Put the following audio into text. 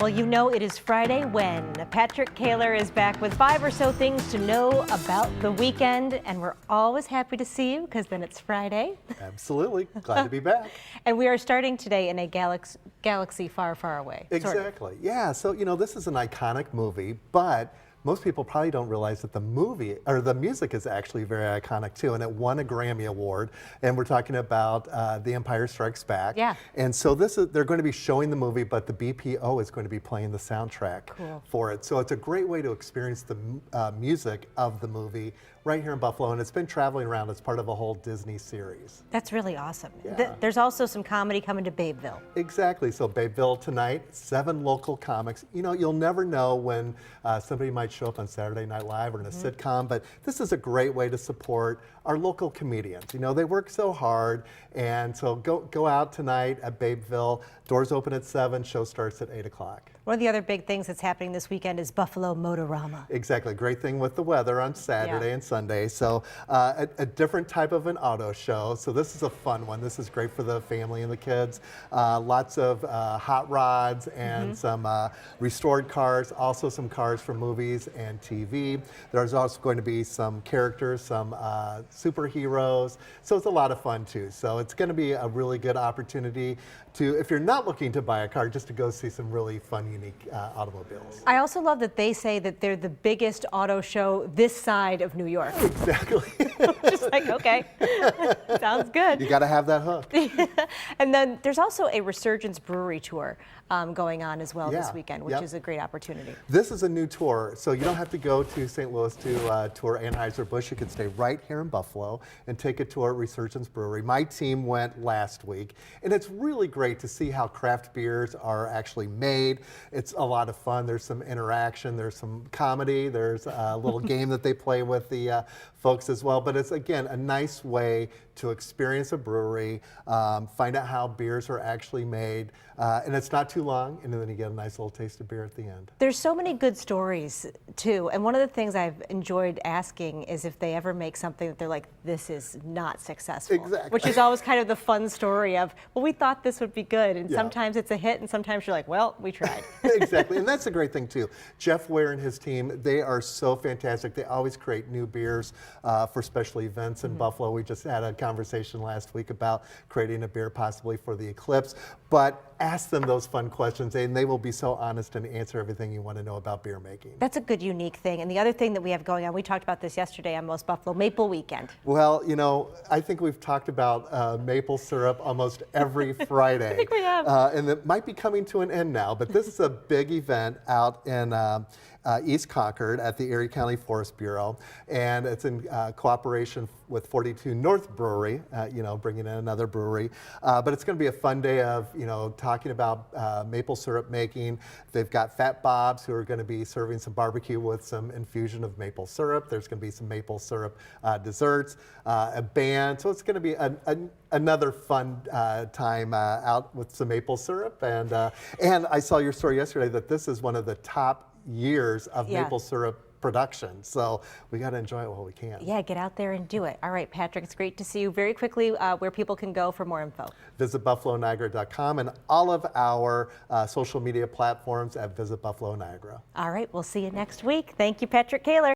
Well, you know it is Friday when Patrick Kaler is back with 5 or so things to know about the weekend, and we're always happy to see you because then it's Friday. Absolutely. Glad to be back. And we are starting today in a galaxy far, far away. Exactly. Sort of. Yeah, so this is an iconic movie, but most people probably don't realize that the movie or the music is actually very iconic too, and it won a Grammy Award. And we're talking about The Empire Strikes Back. Yeah. And so they're going to be showing the movie, but the BPO is going to be playing the soundtrack for it. So it's a great way to experience the music of the movie right here in Buffalo, and it's been traveling around as part of a whole Disney series. That's really awesome. Yeah. There's also some comedy coming to Babeville. Exactly. So Babeville tonight, 7 local comics. You'll never know when somebody might show up on Saturday Night Live or in a sitcom, but this is a great way to support our local comedians. They work so hard, and so go out tonight at Babeville. Doors open at 7, show starts at 8 o'clock. One of the other big things that's happening this weekend is Buffalo Motorama. Exactly. Great thing with the weather on Saturday and Sunday. So a different type of an auto show. So this is a fun one. This is great for the family and the kids. Lots of hot rods and some restored cars, also some cars from movies and TV. There's also going to be some characters, some superheroes. So it's a lot of fun too. So it's going to be a really good opportunity to, if you're not looking to buy a car, just to go see some really fun, unique automobiles. I also love that they say that they're the biggest auto show this side of New York. Exactly. Just like, okay, sounds good. You got to have that hook. And then there's also a Resurgence Brewery tour going on as well this weekend, which is a great opportunity. This is a new tour, so you don't have to go to St. Louis to tour Anheuser-Busch. You can stay right here in Buffalo and take a tour at Resurgence Brewery. My team went last week, and it's really great to see how craft beers are actually made. It's a lot of fun. There's some interaction, there's some comedy, there's a little game that they play with the folks as well, but it's, again, a nice way to experience a brewery, find out how beers are actually made, and it's not too long, and then you get a nice little taste of beer at the end. There's so many good stories, too, and one of the things I've enjoyed asking is if they ever make something that they're like, this is not successful. Exactly. Which is always kind of the fun story of, well, we thought this would be good, and sometimes it's a hit, and sometimes you're like, well, we tried. Exactly, and that's the great thing, too. Jeff Ware and his team, they are so fantastic. They always create new beers for special events in Buffalo. We just had a conversation last week about creating a beer possibly for the Eclipse, but ask them those fun questions and they will be so honest and answer everything you want to know about beer making. That's a good, unique thing. And the other thing that we have going on, we talked about this yesterday on Most Buffalo, Maple Weekend. Well, I think we've talked about maple syrup almost every Friday. I think we have. And it might be coming to an end now, but this is a big event out in East Concord at the Erie County Forest Bureau, and it's in cooperation with 42 North Brewery, bringing in another brewery. But it's going to be a fun day of, talking about maple syrup making. They've got Fat Bob's who are going to be serving some barbecue with some infusion of maple syrup. There's going to be some maple syrup desserts, a band. So it's going to be another fun time out with some maple syrup. And I saw your story yesterday that this is one of the top years of maple syrup production. So we got to enjoy it while we can. Yeah, get out there and do it. All right, Patrick, it's great to see you. Very quickly, where people can go for more info. Visit BuffaloNiagara.com and all of our social media platforms at Visit Buffalo Niagara. All right, we'll see you next week. Thank you, Patrick Kaler.